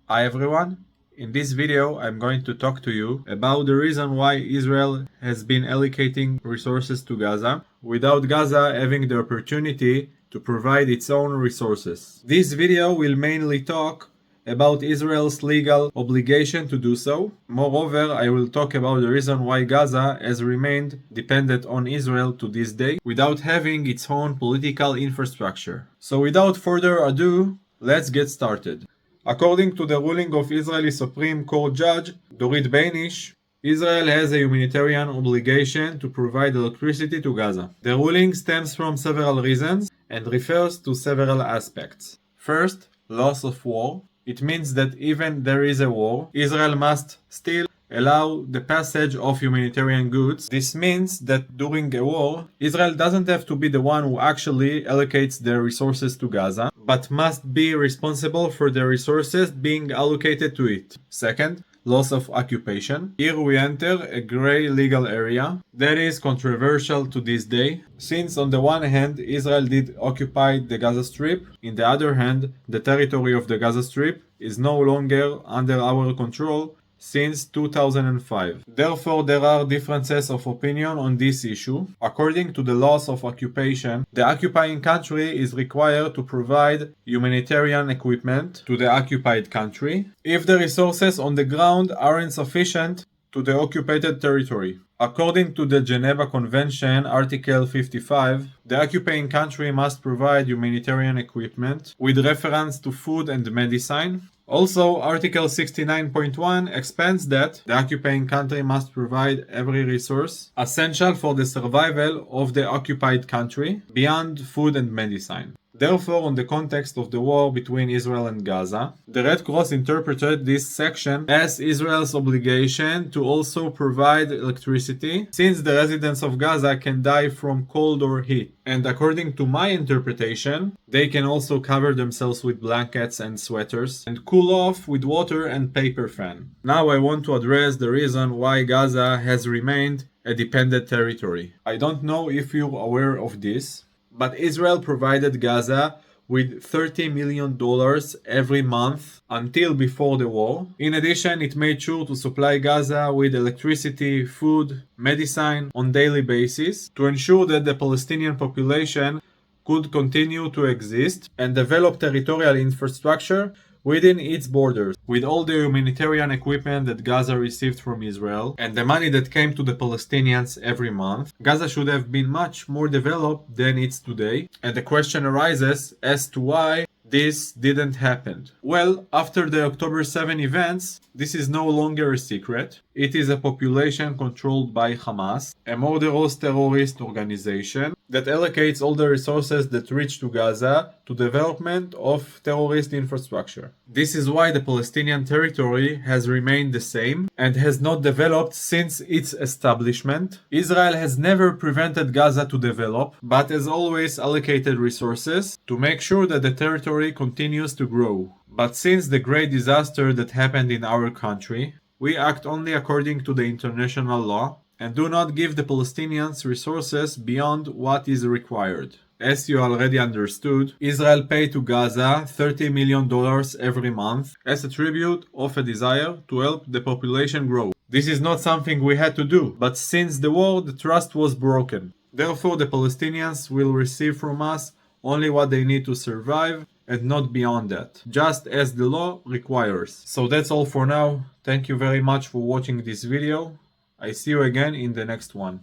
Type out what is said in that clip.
Hi everyone, in this video I'm going to talk to you about the reason why Israel has been allocating resources to Gaza without Gaza having the opportunity to provide its own resources. This video will mainly talk about Israel's legal obligation to do so. Moreover, I will talk about the reason why Gaza has remained dependent on Israel to this day without having its own political infrastructure. So without further ado, let's get started. According to the ruling of Israeli Supreme Court Judge Dorit Beinish, Israel has a humanitarian obligation to provide electricity to Gaza. The ruling stems from several reasons and refers to several aspects. First, loss of war. It means that even there is a war, Israel must still allow the passage of humanitarian goods. This means that during a war, Israel doesn't have to be the one who actually allocates the resources to Gaza, but must be responsible for the resources being allocated to it. Second, loss of occupation. Here we enter a gray legal area that is controversial to this day, since on the one hand Israel did occupy the Gaza Strip, in the other hand the territory of the Gaza Strip is no longer under our control since 2005. Therefore, there are differences of opinion on this issue. According to the laws of occupation, the occupying country is required to provide humanitarian equipment to the occupied country if the resources on the ground aren't sufficient to the occupied territory. According to the Geneva Convention, Article 55, the occupying country must provide humanitarian equipment with reference to food and medicine. Also, Article 69.1 expands that the occupying country must provide every resource essential for the survival of the occupied country beyond food and medicine. Therefore, in the context of the war between Israel and Gaza, the Red Cross interpreted this section as Israel's obligation to also provide electricity, since the residents of Gaza can die from cold or heat. And according to my interpretation, they can also cover themselves with blankets and sweaters and cool off with water and paper fan. Now I want to address the reason why Gaza has remained a dependent territory. I don't know if you're aware of this, but Israel provided Gaza with $30 million every month until before the war. In addition, it made sure to supply Gaza with electricity, food, medicine on daily basis to ensure that the Palestinian population could continue to exist and develop territorial infrastructure within its borders. With all the humanitarian equipment that Gaza received from Israel and the money that came to the Palestinians every month, Gaza should have been much more developed than it's today. And the question arises as to why this didn't happen. Well, after the October 7 events, this is no longer a secret. It is a population controlled by Hamas, a murderous terrorist organization that allocates all the resources that reach to Gaza to development of terrorist infrastructure. This is why the Palestinian territory has remained the same and has not developed since its establishment. Israel has never prevented Gaza to develop, but has always allocated resources to make sure that the territory continues to grow. But since the great disaster that happened in our country, we act only according to the international law and do not give the Palestinians resources beyond what is required. As you already understood, Israel paid to Gaza $30 million every month as a tribute of a desire to help the population grow. This is not something we had to do, but since the war, the trust was broken. Therefore, the Palestinians will receive from us only what they need to survive and not beyond that, just as the law requires. So that's all for now. Thank you very much for watching this video. I see you again in the next one.